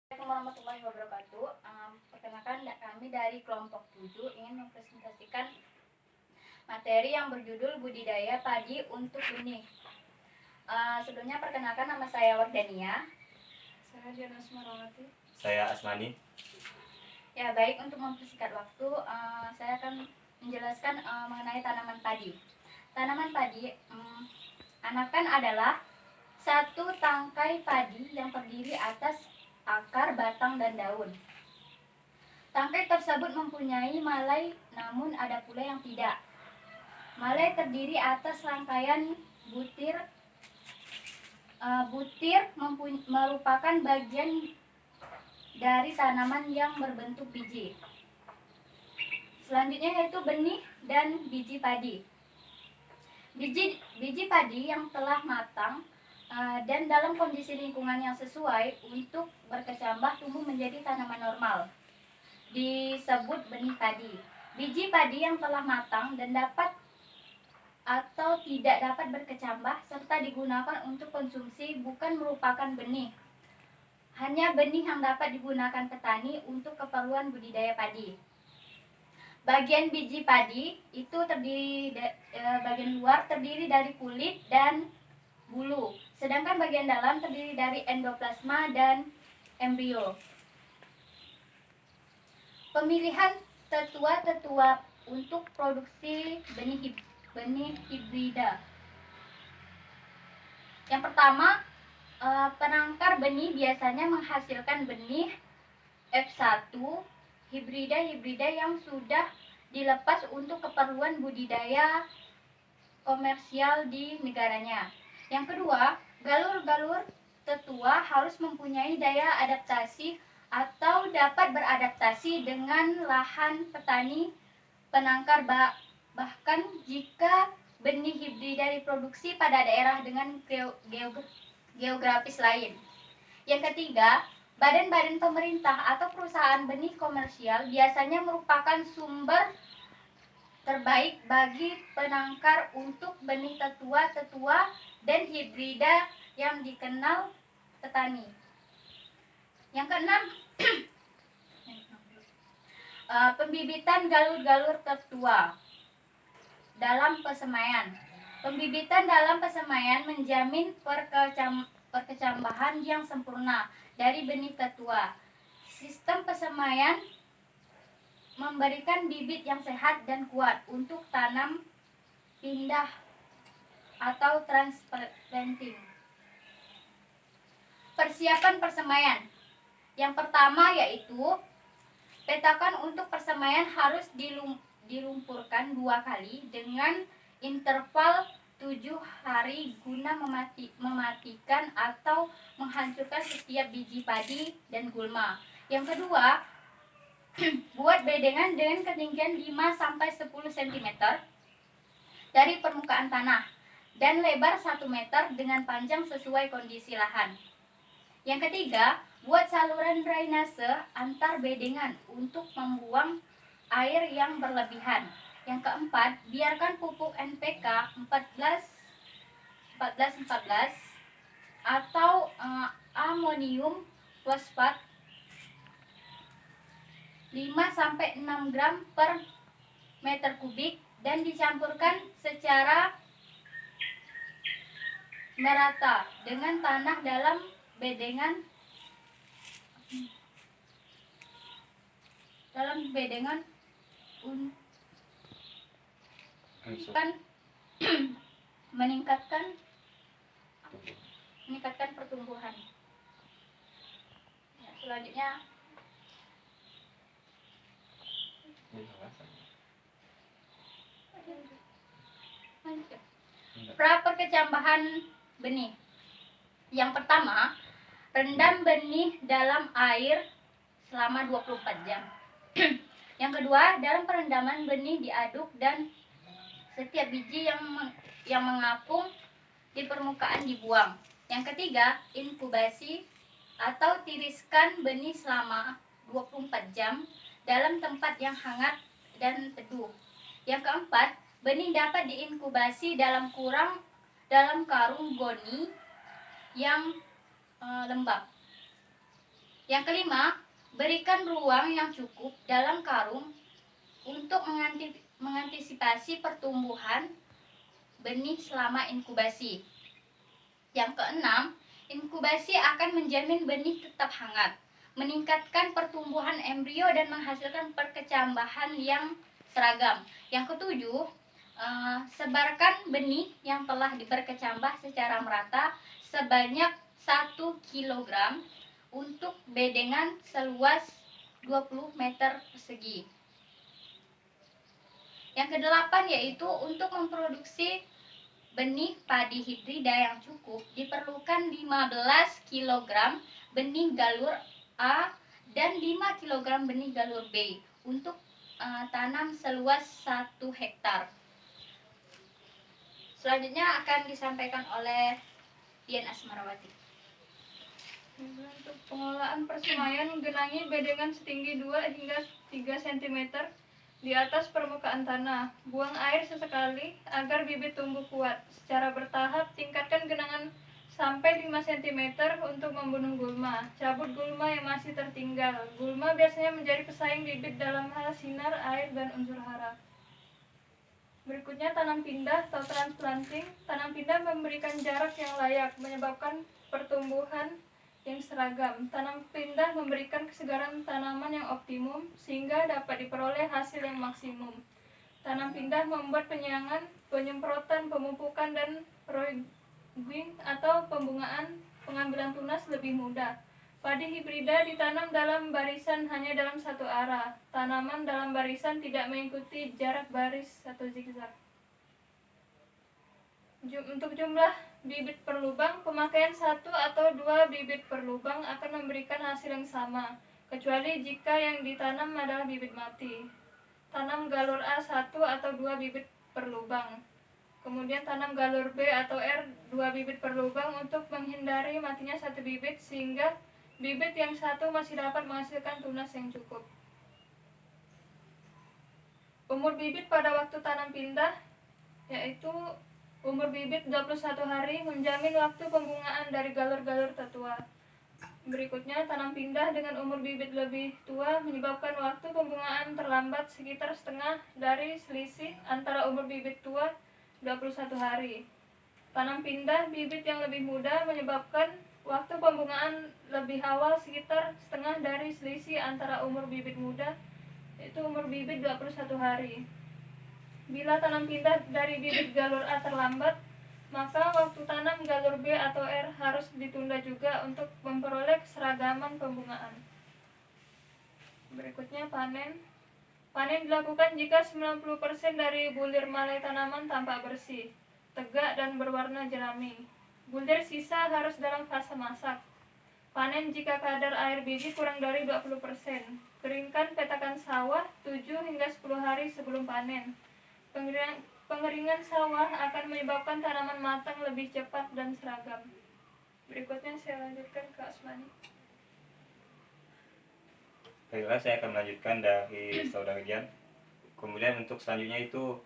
Assalamualaikum warahmatullahi wabarakatuh. Perkenalkan kami dari kelompok 7 ingin mempresentasikan materi yang berjudul budidaya padi untuk benih. Sebelumnya perkenalkan, nama saya Wardania. Saya Diana Sumarawati. Saya Asmani. Ya, baik, untuk mempersingkat waktu, saya akan menjelaskan mengenai tanaman padi. Tanaman padi anakan adalah satu tangkai padi yang terdiri atas akar, batang, dan daun. Tangkai tersebut mempunyai malai, namun ada pula yang tidak. Malai terdiri atas rangkaian butir. Butir merupakan bagian dari tanaman yang berbentuk biji. Selanjutnya yaitu benih dan biji padi. Biji padi yang telah matang dan dalam kondisi lingkungan yang sesuai untuk berkecambah tumbuh menjadi tanaman normal disebut benih padi. Biji padi yang telah matang dan dapat atau tidak dapat berkecambah serta digunakan untuk konsumsi bukan merupakan benih. Hanya benih yang dapat digunakan petani untuk keperluan budidaya padi. Bagian biji padi itu bagian luar terdiri dari kulit dan bulu, sedangkan bagian dalam terdiri dari endoplasma dan embrio. Pemilihan tetua untuk produksi benih hibrida. Yang pertama, penangkar benih biasanya menghasilkan benih F1 hibrida yang sudah dilepas untuk keperluan budidaya komersial di negaranya. Yang kedua, galur-galur tetua harus mempunyai daya adaptasi atau dapat beradaptasi dengan lahan petani penangkar, bahkan jika benih hibrida diproduksi pada daerah dengan geografis lain. Yang ketiga, badan-badan pemerintah atau perusahaan benih komersial biasanya merupakan sumber terbaik bagi penangkar untuk benih tetua dan hibrida yang dikenal petani. Yang keenam, pembibitan galur-galur tetua dalam persemaian. Pembibitan dalam persemaian menjamin perkecambahan yang sempurna dari benih tetua. Sistem persemaian memberikan bibit yang sehat dan kuat untuk tanam pindah atau transplanting. Persiapan persemaian. Yang pertama yaitu petakan untuk persemaian harus dilumpurkan 2 kali dengan interval 7 hari guna mematikan atau menghancurkan setiap biji padi dan gulma. Yang kedua, buat bedengan dengan ketinggian 5-10 cm dari permukaan tanah dan lebar 1 meter dengan panjang sesuai kondisi lahan. Yang ketiga, buat saluran drainase antar bedengan untuk membuang air yang berlebihan. Yang keempat, biarkan pupuk NPK 14-14 atau amonium fosfat 5-6 gram per meter kubik dan dicampurkan secara merata dengan tanah dalam bedengan meningkatkan pertumbuhan. Ya, selanjutnya pra perkecambahan benih. Yang pertama, rendam benih dalam air selama 24 jam. Yang kedua, dalam perendaman benih diaduk dan setiap biji yang mengapung di permukaan dibuang. Yang ketiga, inkubasi atau tiriskan benih selama 24 jam dalam tempat yang hangat dan teduh. Yang keempat, benih dapat diinkubasi dalam karung goni yang lembab. Yang kelima, berikan ruang yang cukup dalam karung untuk mengantisipasi pertumbuhan benih selama inkubasi. Yang keenam, inkubasi akan menjamin benih tetap hangat, meningkatkan pertumbuhan embrio dan menghasilkan perkecambahan yang seragam. Yang ketujuh, sebarkan benih yang telah berkecambah secara merata sebanyak 1 kg untuk bedengan seluas 20 meter persegi. Yang kedelapan yaitu untuk memproduksi benih padi hibrida yang cukup diperlukan 15 kg benih galur A dan 5 kg benih galur B untuk tanam seluas 1 hektar. Selanjutnya akan disampaikan oleh Dian Asmarawati. Untuk pengolahan persemaian, genangi bedengan setinggi 2 hingga 3 cm di atas permukaan tanah. Buang air sesekali agar bibit tumbuh kuat. Secara bertahap, tingkatkan genangan sampai 5 cm untuk membunuh gulma. Cabut gulma yang masih tertinggal. Gulma biasanya menjadi pesaing bibit dalam hal sinar, air, dan unsur hara. Berikutnya, tanam pindah atau transplanting. Tanam pindah memberikan jarak yang layak, menyebabkan pertumbuhan yang seragam. Tanam pindah memberikan kesegaran tanaman yang optimum sehingga dapat diperoleh hasil yang maksimum. Tanam pindah membuat penyiangan, penyemprotan, pemupukan, dan roiging atau pembungaan pengambilan tunas lebih mudah. Padi hibrida ditanam dalam barisan hanya dalam satu arah. Tanaman dalam barisan tidak mengikuti jarak baris atau zigzag. Untuk jumlah bibit per lubang, pemakaian 1 atau 2 bibit per lubang akan memberikan hasil yang sama, kecuali jika yang ditanam adalah bibit mati. Tanam galur A 1 atau 2 bibit per lubang. Kemudian tanam galur B atau R 2 bibit per lubang untuk menghindari matinya 1 bibit sehingga bibit yang satu masih dapat menghasilkan tunas yang cukup. Umur bibit pada waktu tanam pindah yaitu umur bibit 21 hari menjamin waktu pembungaan dari galur-galur tertua. Berikutnya, tanam pindah dengan umur bibit lebih tua menyebabkan waktu pembungaan terlambat sekitar setengah dari selisih antara umur bibit tua 21 hari. Tanam pindah bibit yang lebih muda menyebabkan waktu pembungaan lebih awal sekitar setengah dari selisih antara umur bibit muda yaitu umur bibit 21 hari. Bila tanam pindah dari bibit galur A terlambat, maka waktu tanam galur B atau R harus ditunda juga untuk memperoleh keseragaman pembungaan. Berikutnya panen. Panen dilakukan jika 90% dari bulir malai tanaman tampak bersih, tegak, dan berwarna jerami. Bulir sisa harus dalam fase masak. Panen jika kadar air biji kurang dari 20%. Keringkan petakan sawah 7 hingga 10 hari sebelum panen. Pengeringan sawah akan menyebabkan tanaman matang lebih cepat dan seragam. Berikutnya saya lanjutkan ke Asmani. Baiklah, saya akan melanjutkan dari saudara Dian. Kemudian untuk selanjutnya itu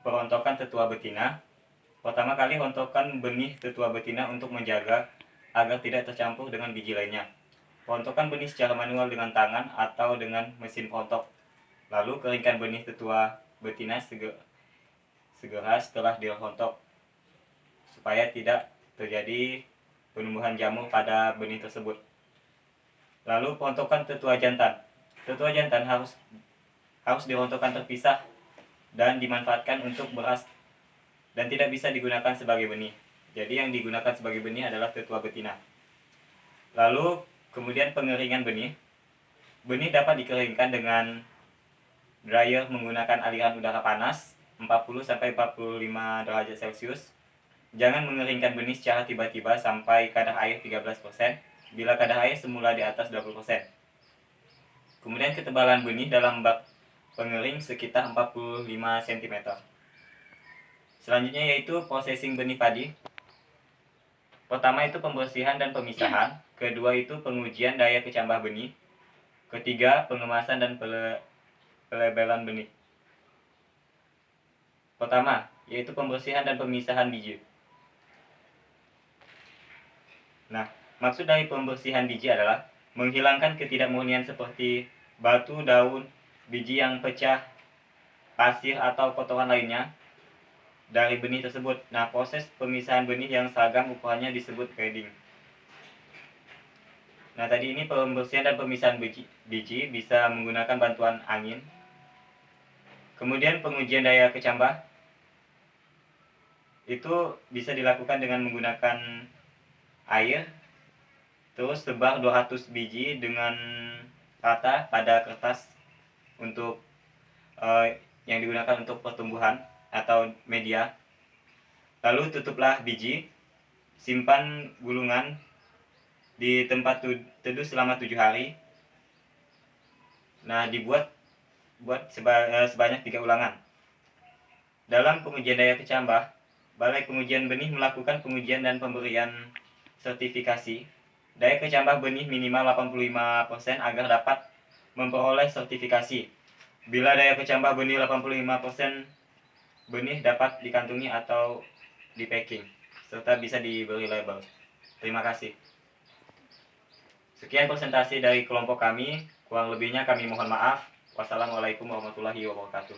perontokan tetua betina. Pertama kali rontokan benih tetua betina untuk menjaga agar tidak tercampur dengan biji lainnya. Rontokan benih secara manual dengan tangan atau dengan mesin rontok. Lalu keringkan benih tetua betina segera setelah dirontok supaya tidak terjadi penumbuhan jamur pada benih tersebut. Lalu perontokan tetua jantan. Tetua jantan harus dirontokkan terpisah dan dimanfaatkan untuk beras dan tidak bisa digunakan sebagai benih. Jadi yang digunakan sebagai benih adalah tetua betina. Lalu kemudian pengeringan benih. Benih dapat dikeringkan dengan dryer menggunakan aliran udara panas 40-45 derajat Celcius. Jangan mengeringkan benih secara tiba-tiba sampai kadar air 13% bila kadar air semula di atas 20%. Kemudian ketebalan benih dalam bak pengering sekitar 45 cm. Selanjutnya yaitu processing benih padi. Pertama itu pembersihan dan pemisahan. Kedua itu pengujian daya kecambah benih. Ketiga, pengemasan dan pelebelan benih. Pertama, yaitu pembersihan dan pemisahan biji. Nah, maksud dari pembersihan biji adalah menghilangkan ketidakmurnian seperti batu, daun, biji yang pecah, pasir atau kotoran lainnya dari benih tersebut. Nah, proses pemisahan benih yang seragam ukurannya disebut grading. Nah, tadi ini pembersihan dan pemisahan biji bisa menggunakan bantuan angin. Kemudian pengujian daya kecambah itu bisa dilakukan dengan menggunakan air, terus sebar 200 biji dengan rata pada kertas untuk yang digunakan untuk pertumbuhan atau media. Lalu tutuplah biji, simpan gulungan di tempat teduh selama 7 hari. Nah, dibuat sebanyak 3 ulangan. Dalam pengujian daya kecambah, Balai Pengujian Benih melakukan pengujian dan pemberian sertifikasi. Daya kecambah benih minimal 85% agar dapat memperoleh sertifikasi. Bila daya kecambah benih 85%, benih dapat dikantongi atau di packing, serta bisa diberi label. Terima kasih. Sekian presentasi dari kelompok kami. Kurang lebihnya kami mohon maaf. Wassalamualaikum warahmatullahi wabarakatuh.